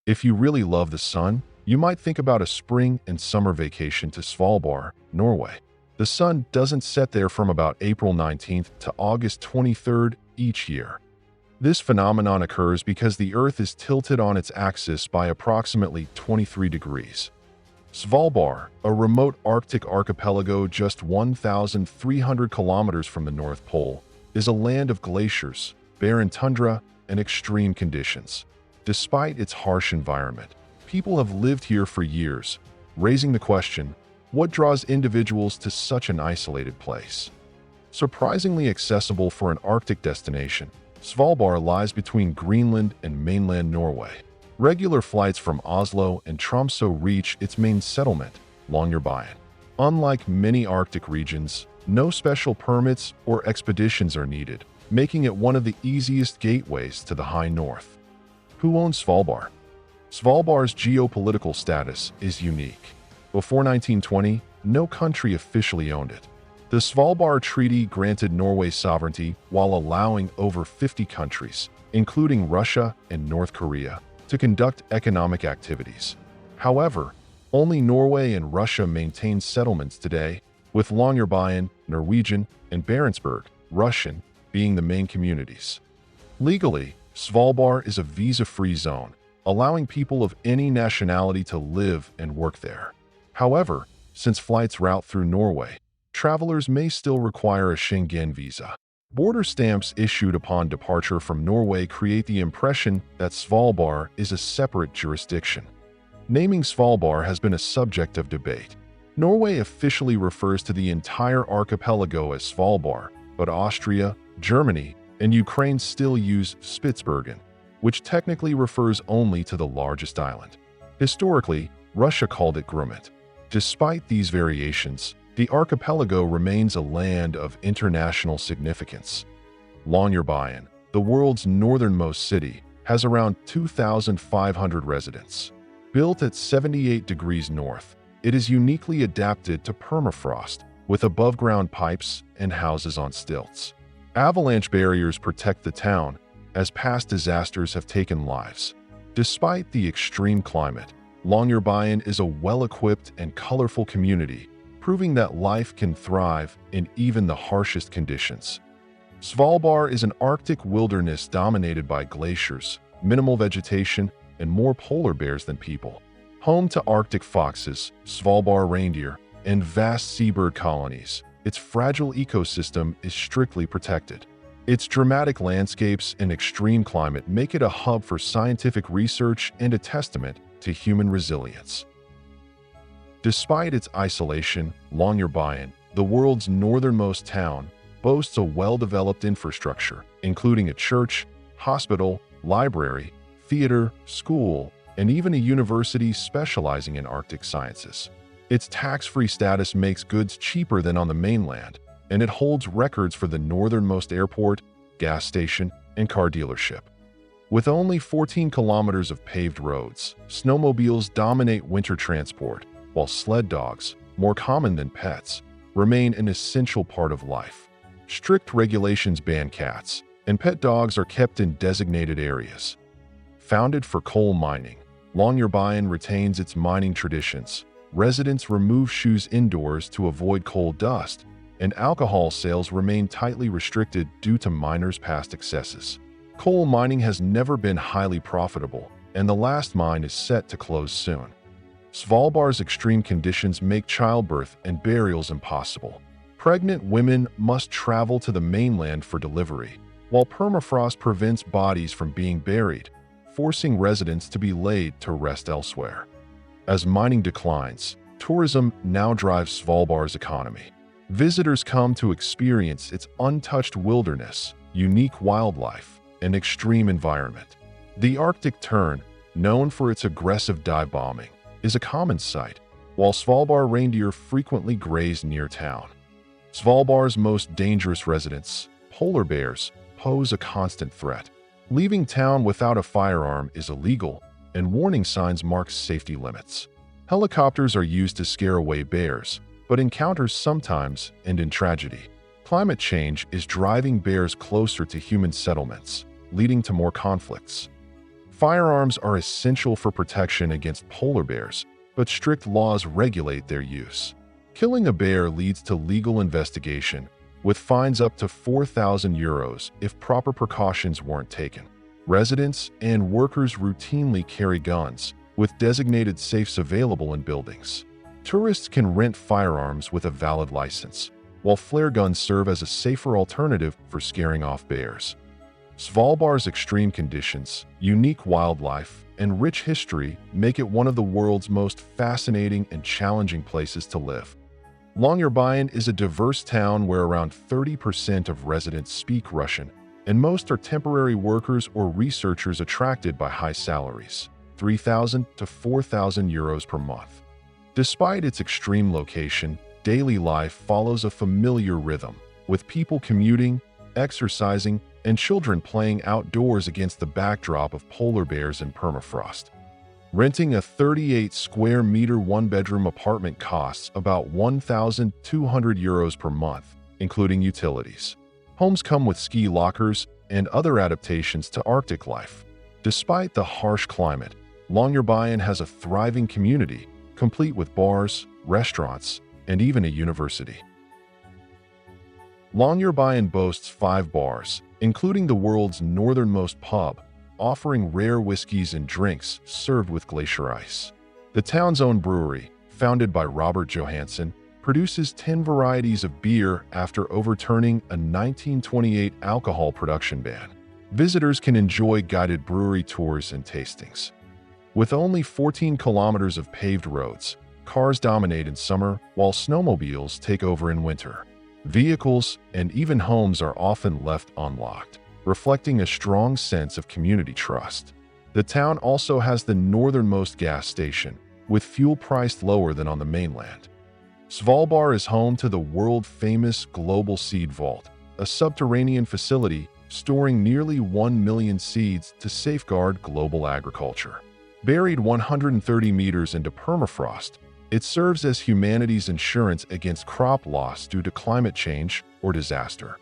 If you really love the sun, you might think about a spring and summer vacation to Svalbard, Norway. The sun doesn't set there from about April 19th to August 23rd each year. This phenomenon occurs because the Earth is tilted on its axis by approximately 23 degrees. Svalbard, a remote Arctic archipelago just 1,300 kilometers from the North Pole, is a land of glaciers, barren tundra, and extreme conditions. Despite its harsh environment, people have lived here for years, raising the question, what draws individuals to such an isolated place? Surprisingly accessible for an Arctic destination, Svalbard lies between Greenland and mainland Norway. Regular flights from Oslo and Tromsø reach its main settlement, Longyearbyen. Unlike many Arctic regions, no special permits or expeditions are needed, making it one of the easiest gateways to the high north. Who owns Svalbard? Svalbard's geopolitical status is unique. Before 1920, no country officially owned it. The Svalbard Treaty granted Norway sovereignty while allowing over 50 countries, including Russia and North Korea, to conduct economic activities. However, only Norway and Russia maintain settlements today, with Longyearbyen, Norwegian, and Barentsburg, Russian, being the main communities. Legally, Svalbard is a visa-free zone, allowing people of any nationality to live and work there. However, since flights route through Norway, travelers may still require a Schengen visa. Border stamps issued upon departure from Norway create the impression that Svalbard is a separate jurisdiction. Naming Svalbard has been a subject of debate. Norway officially refers to the entire archipelago as Svalbard, but Austria, Germany, and Ukraine still use Spitsbergen, which technically refers only to the largest island. Historically, Russia called it Grumman. Despite these variations, the archipelago remains a land of international significance. Longyearbyen, the world's northernmost city, has around 2,500 residents. Built at 78 degrees north, it is uniquely adapted to permafrost, with above-ground pipes and houses on stilts. Avalanche barriers protect the town, as past disasters have taken lives. Despite the extreme climate, Longyearbyen is a well-equipped and colorful community, proving that life can thrive in even the harshest conditions. Svalbard is an Arctic wilderness dominated by glaciers, minimal vegetation, and more polar bears than people. Home to Arctic foxes, Svalbard reindeer, and vast seabird colonies, its fragile ecosystem is strictly protected. Its dramatic landscapes and extreme climate make it a hub for scientific research and a testament to human resilience. Despite its isolation, Longyearbyen, the world's northernmost town, boasts a well-developed infrastructure, including a church, hospital, library, theater, school, and even a university specializing in Arctic sciences. Its tax-free status makes goods cheaper than on the mainland, and it holds records for the northernmost airport, gas station, and car dealership. With only 14 kilometers of paved roads, snowmobiles dominate winter transport, while sled dogs, more common than pets, remain an essential part of life. Strict regulations ban cats, and pet dogs are kept in designated areas. Founded for coal mining, Longyearbyen retains its mining traditions. Residents remove shoes indoors to avoid coal dust, and alcohol sales remain tightly restricted due to miners' past excesses. Coal mining has never been highly profitable, and the last mine is set to close soon. Svalbard's extreme conditions make childbirth and burials impossible. Pregnant women must travel to the mainland for delivery, while permafrost prevents bodies from being buried, forcing residents to be laid to rest elsewhere. As mining declines, tourism now drives Svalbard's economy. Visitors come to experience its untouched wilderness, unique wildlife, and extreme environment. The Arctic tern, known for its aggressive dive bombing, is a common sight, while Svalbard reindeer frequently graze near town. Svalbard's most dangerous residents, polar bears, pose a constant threat. Leaving town without a firearm is illegal, and warning signs mark safety limits. Helicopters are used to scare away bears, but encounters sometimes end in tragedy. Climate change is driving bears closer to human settlements, leading to more conflicts. Firearms are essential for protection against polar bears, but strict laws regulate their use. Killing a bear leads to legal investigation, with fines up to 4,000 euros if proper precautions weren't taken. Residents and workers routinely carry guns, with designated safes available in buildings. Tourists can rent firearms with a valid license, while flare guns serve as a safer alternative for scaring off bears. Svalbard's extreme conditions, unique wildlife, and rich history make it one of the world's most fascinating and challenging places to live. Longyearbyen is a diverse town where around 30% of residents speak Russian, and most are temporary workers or researchers attracted by high salaries, 3,000 to 4,000 euros per month. Despite its extreme location, daily life follows a familiar rhythm, with people commuting, exercising, and children playing outdoors against the backdrop of polar bears and permafrost. Renting a 38-square-meter one-bedroom apartment costs about 1,200 euros per month, including utilities. Homes come with ski lockers and other adaptations to Arctic life. Despite the harsh climate, Longyearbyen has a thriving community, complete with bars, restaurants, and even a university. Longyearbyen boasts 5 bars, including the world's northernmost pub, offering rare whiskeys and drinks served with glacier ice. The town's own brewery, founded by Robert Johansson, produces 10 varieties of beer after overturning a 1928 alcohol production ban. Visitors can enjoy guided brewery tours and tastings. With only 14 kilometers of paved roads, cars dominate in summer while snowmobiles take over in winter. Vehicles and even homes are often left unlocked, reflecting a strong sense of community trust. The town also has the northernmost gas station, with fuel priced lower than on the mainland. Svalbard is home to the world-famous Global Seed Vault, a subterranean facility storing nearly 1 million seeds to safeguard global agriculture. Buried 130 meters into permafrost, it serves as humanity's insurance against crop loss due to climate change or disaster.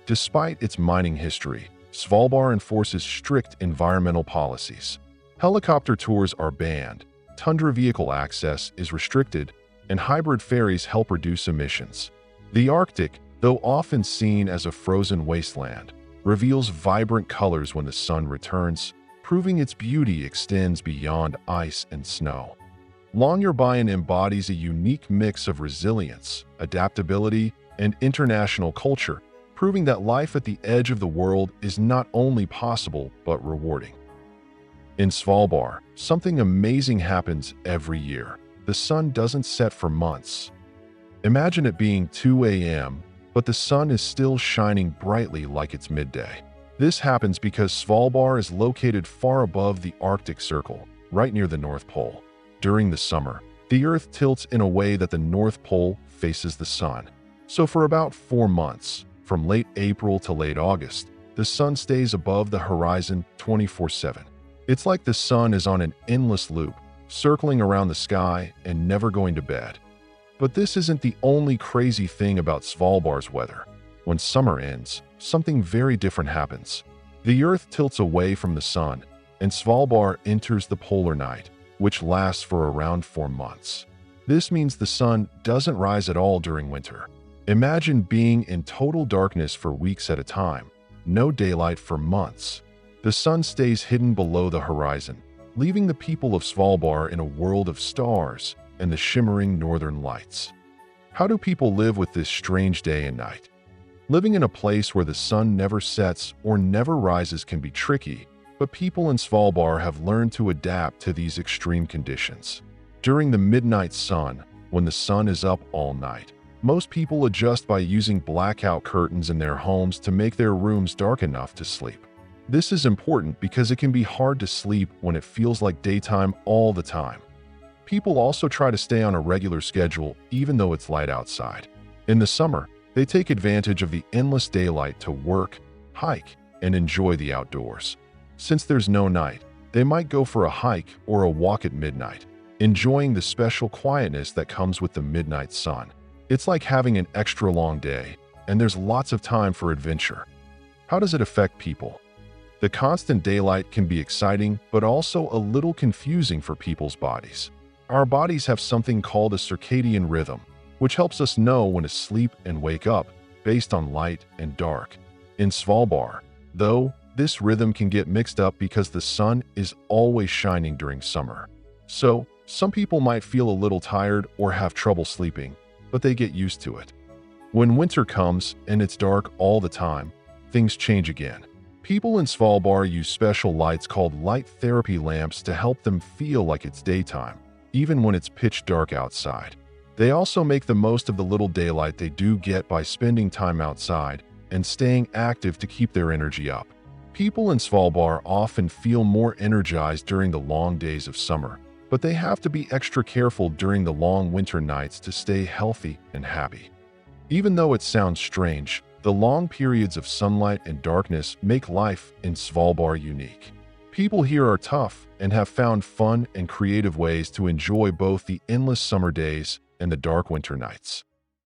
Despite its mining history, Svalbard enforces strict environmental policies. Helicopter tours are banned, tundra vehicle access is restricted, and hybrid ferries help reduce emissions. The Arctic, though often seen as a frozen wasteland, reveals vibrant colors when the sun returns, proving its beauty extends beyond ice and snow. Longyearbyen embodies a unique mix of resilience, adaptability, and international culture, proving that life at the edge of the world is not only possible but rewarding. In Svalbard, something amazing happens every year. The sun doesn't set for months. Imagine it being 2 a.m., but the sun is still shining brightly like it's midday. This happens because Svalbard is located far above the Arctic Circle, right near the North Pole. During the summer, the Earth tilts in a way that the North Pole faces the sun. So for about 4 months, from late April to late August, the sun stays above the horizon 24/7. It's like the sun is on an endless loop, circling around the sky and never going to bed. But this isn't the only crazy thing about Svalbard's weather. When summer ends, something very different happens. The Earth tilts away from the sun, and Svalbard enters the polar night, which lasts for around 4 months. This means the sun doesn't rise at all during winter. Imagine being in total darkness for weeks at a time, no daylight for months. The sun stays hidden below the horizon, leaving the people of Svalbard in a world of stars and the shimmering northern lights. How do people live with this strange day and night? Living in a place where the sun never sets or never rises can be tricky, but people in Svalbard have learned to adapt to these extreme conditions. During the midnight sun, when the sun is up all night, most people adjust by using blackout curtains in their homes to make their rooms dark enough to sleep. This is important because it can be hard to sleep when it feels like daytime all the time. People also try to stay on a regular schedule even though it's light outside. In the summer, they take advantage of the endless daylight to work, hike, and enjoy the outdoors. Since there's no night, they might go for a hike or a walk at midnight, enjoying the special quietness that comes with the midnight sun. It's like having an extra long day, and there's lots of time for adventure. How does it affect people? The constant daylight can be exciting, but also a little confusing for people's bodies. Our bodies have something called a circadian rhythm, which helps us know when to sleep and wake up based on light and dark. In Svalbard, though, this rhythm can get mixed up because the sun is always shining during summer. So, some people might feel a little tired or have trouble sleeping, but they get used to it. When winter comes and it's dark all the time, things change again. People in Svalbard use special lights called light therapy lamps to help them feel like it's daytime, even when it's pitch dark outside. They also make the most of the little daylight they do get by spending time outside and staying active to keep their energy up. People in Svalbard often feel more energized during the long days of summer, but they have to be extra careful during the long winter nights to stay healthy and happy. Even though it sounds strange, the long periods of sunlight and darkness make life in Svalbard unique. People here are tough and have found fun and creative ways to enjoy both the endless summer days and the dark winter nights.